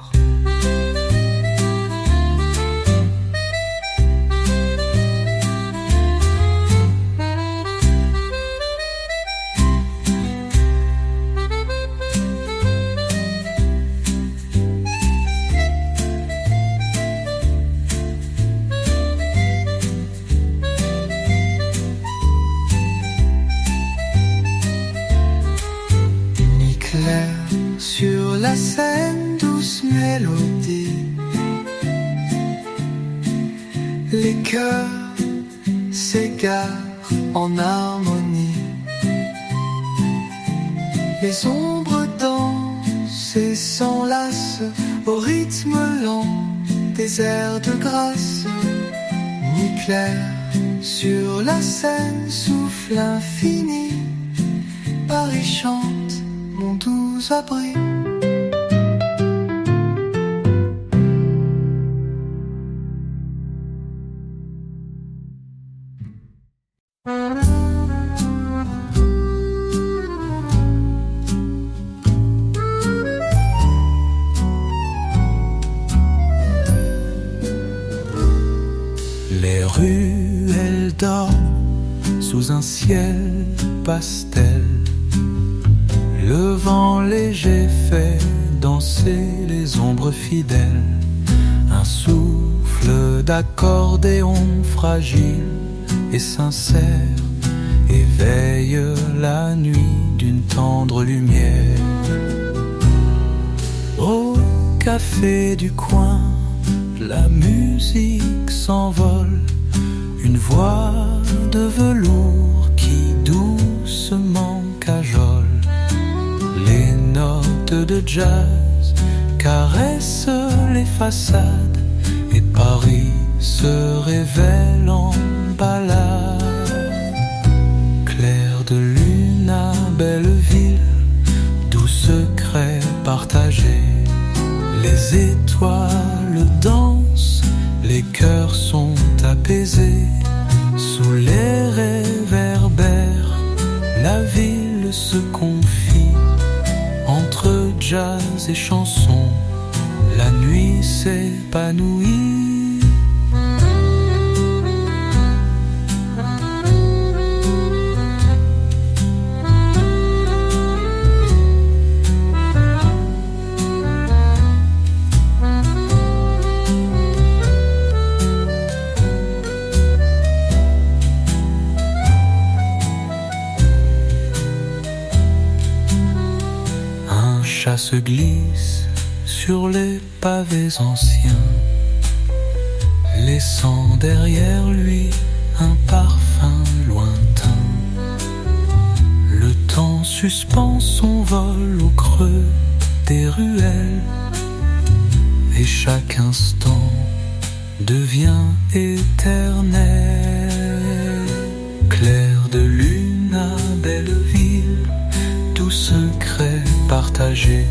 Sur la scène, douce mélodie, les cœurs s'égarent en harmonie. Les ombres dansent et s'enlacent au rythme lent des airs de grâce. Nuit claire sur la scène, souffle infini, Paris chante, mon doux abri. Les ruelles dorment sous un ciel pastel. Le vent léger fait danser les ombres fidèles. Un souffle d'accordéon fragile et sincère éveille la nuit d'une tendre lumière. Au café du coin, la musique s'envole. Une voix de velours qui doucement cajole. Les notes de jazz caressent les façades et Paris se révèle en balade. Clair de lune à Belleville, doux secret partagé. Les étoiles dansent, les cœurs sont apaisés. Sous les réverbères, la ville se confie. Entre jazz et chansons, la nuit s'épanouit. Un chat se glisse sur les pavés anciens, laissant derrière lui un parfum lointain. temps suspend son vol au creux des ruelles, et chaque instant devient éternel. Clair de lune à Belleville, tout secret partagé,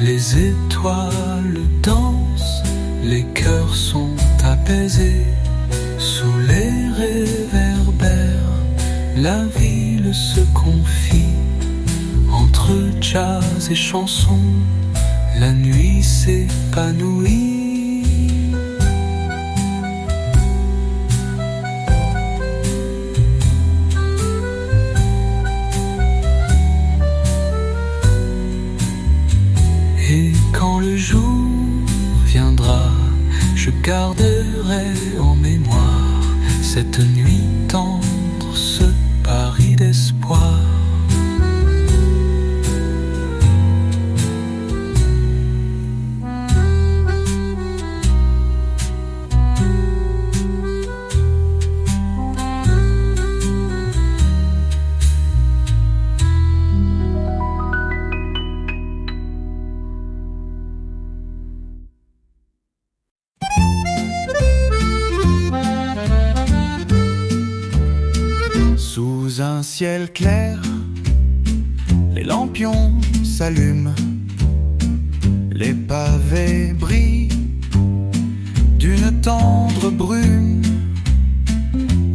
les étoiles dansent, les cœurs sont apaisés. Sous les réverbères, la ville se confie. Entre jazz et chansons, la nuit s'épanouit. Et quand le jour viendra, je garderai en mémoire cette nuit tendre, ce pari d'espoir. Sous un ciel clair, les lampions s'allument, les pavés brillent d'une tendre brume.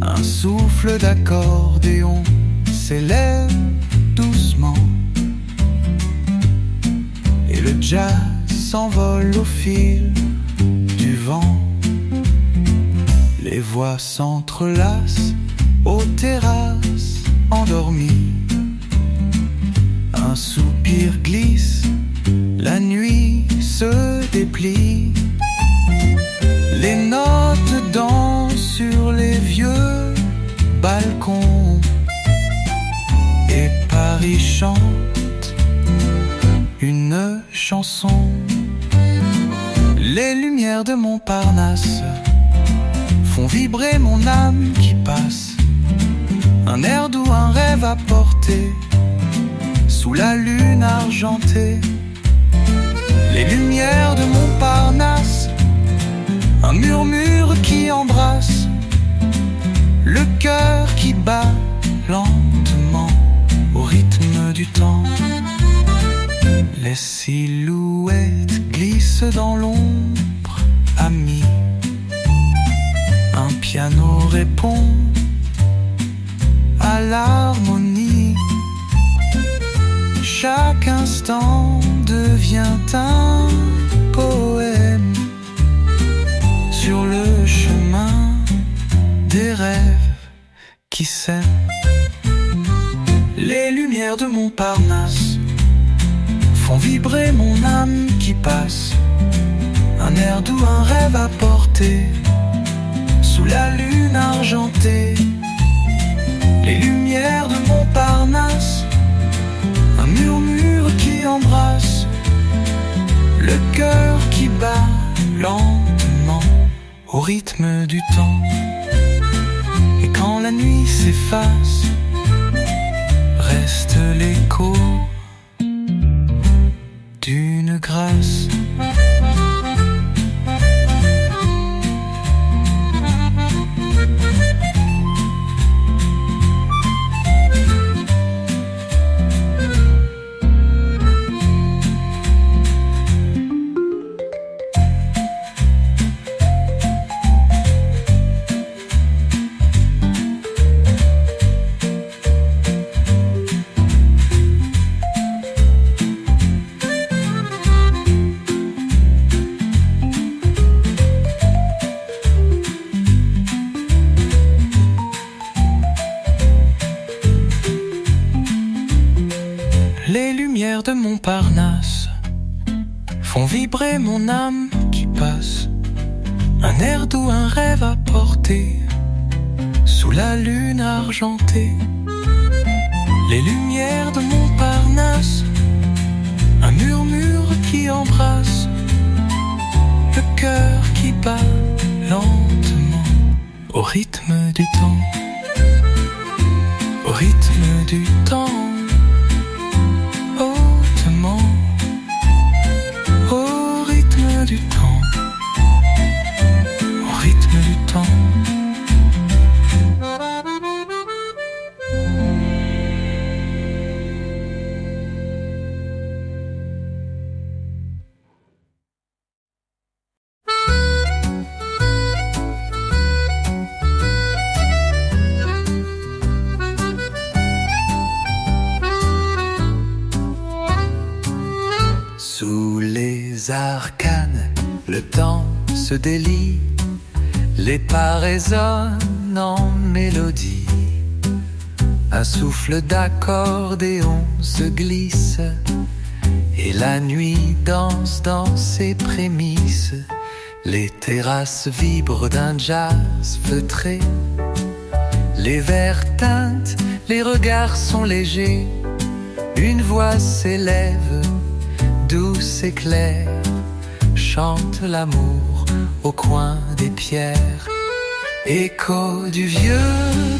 Un souffle d'accordéon s'élève doucement, et le jazz s'envole au fil du vent. Les voix s'entrelacent aux terrasses endormies. Un soupir glisse, la nuit se déplie. Les notes dansent sur les vieux balcons, et Paris chante une chanson. Les lumières de Montparnasse font vibrer mon âme qui passe. Un air doux, un rêve à porter sous la lune argentée. Les lumières de Montparnasse, un murmure qui embrasse le cœur qui bat lentement au rythme du temps. Les silhouettes glissent dans l'ombre amie. Un piano répond à l'harmonie. Chaque instant devient un poème sur le chemin des rêves qui s'aiment. Les lumières de Montparnasse font vibrer mon âme qui passe. Un air doux, un rêve à porter sous la lune argentée. Les lumières de Montparnasse, un murmure qui embrasse le cœur qui bat lentement au rythme du temps. Et quand la nuit s'efface, reste l'écho d'une grâce. Les lumières de Montparnasse font vibrer mon âme qui passe. Un air doux, un rêve à porter sous la lune argentée. Les lumières de Montparnasse, un murmure qui embrasse le cœur qui bat lentement au rythme du temps, au rythme du temps. Sous les arcanes, le temps se délie, les pas résonnent en mélodie. Un souffle d'accordéon se glisse, et la nuit danse dans ses prémices. Les terrasses vibrent d'un jazz feutré, les verres teintent, les regards sont légers. Une voix s'élève, douce et claire, chante l'amour au coin des pierres. Écho du vieux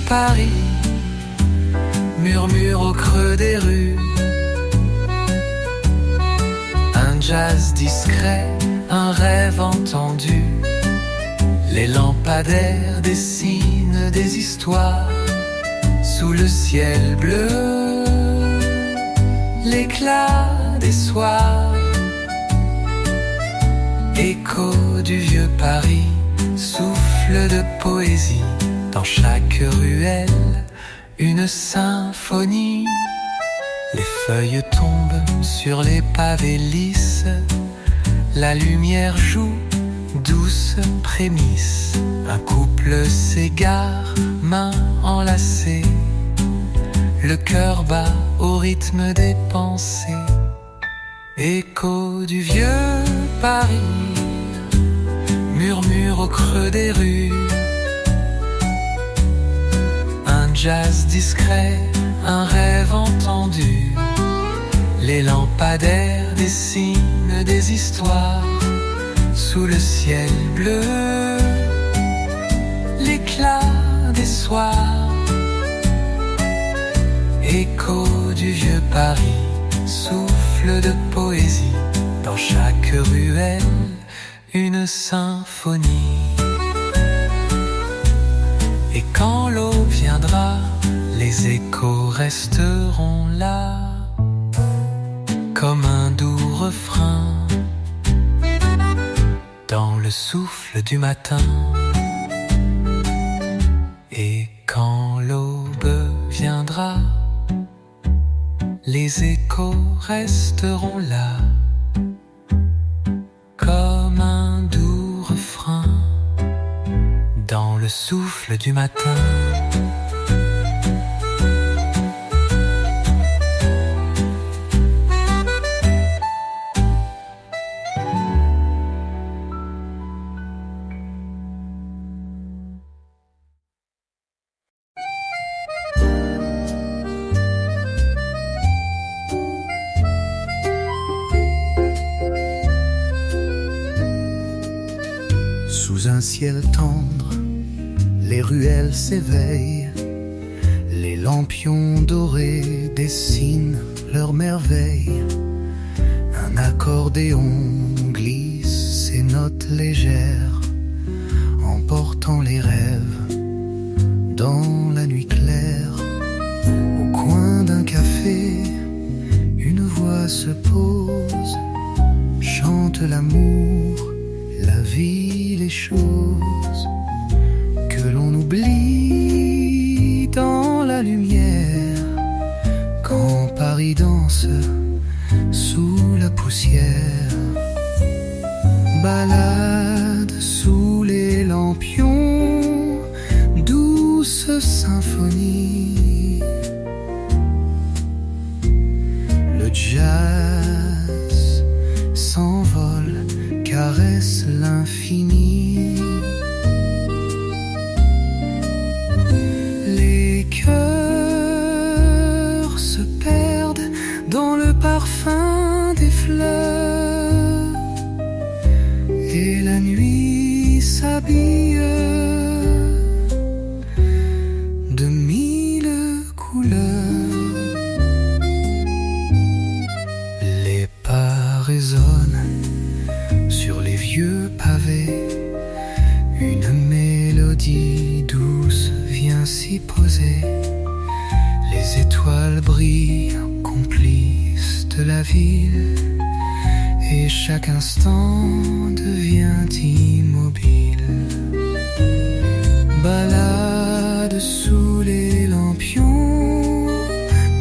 Paris, murmure au creux des rues. Un jazz discret, un rêve entendu. Les lampadaires dessinent des histoires sous le ciel bleu, l'éclat des soirs. Écho du vieux Paris, souffle de poésie. Dans chaque ruelle, une symphonie. Les feuilles tombent sur les pavés lisses. La lumière joue, douce prémisse. Un couple s'égare, mains enlacées. Le cœur bat au rythme des pensées. Écho du vieux Paris, murmure au creux des rues. Un jazz discret, un rêve entendu. Les lampadaires dessinent des histoires sous le ciel bleu, l'éclat des soirs. Écho du vieux Paris, souffle de poésie. Dans chaque ruelle, une symphonie. Et quand l'aube viendra, les échos resteront là, comme un doux refrain, dans le souffle du matin. Et quand l'aube viendra, les échos resteront là, comme un doux refrain, dans le souffle du matin. Sous un ciel tendre, les ruelles s'éveillent. Les lampions dorés dessinent leurs merveilles. Un accordéon glisse ses notes légères, emportant les rêves dans la nuit claire. Au coin d'un café, une voix se pose, chante l'amour, la vie, les choses que l'on oublie dans la lumière. Quand Paris danse sous la poussière, balade sous les lampions, douce symphonie. Le jazz s'envole, caresse l'infini. Les cœurs se perdent dans le parfum des fleurs, et la nuit s'habille de mille couleurs. Les pas résonnent sur les vieux pavés, une mélodie douce vient s'y poser. Les étoiles brillent, complices de la ville, et chaque instant devient immobile. Balade sous les lampions,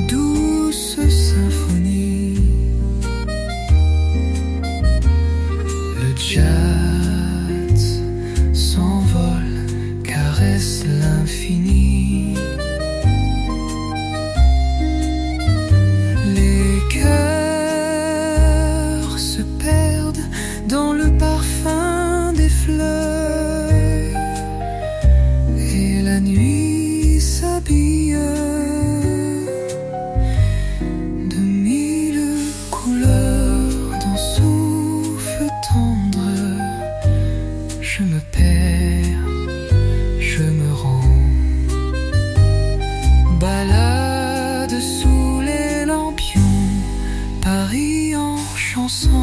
douce symphonie. chatte s'envole, caresse l'infini. Les cœurs se perdent dans le parfum des fleurs et la nuit s'habille de mille couleurs d'un souffle tendre. Je me perds, je me rends, balade sous les lampions, Paris en chanson.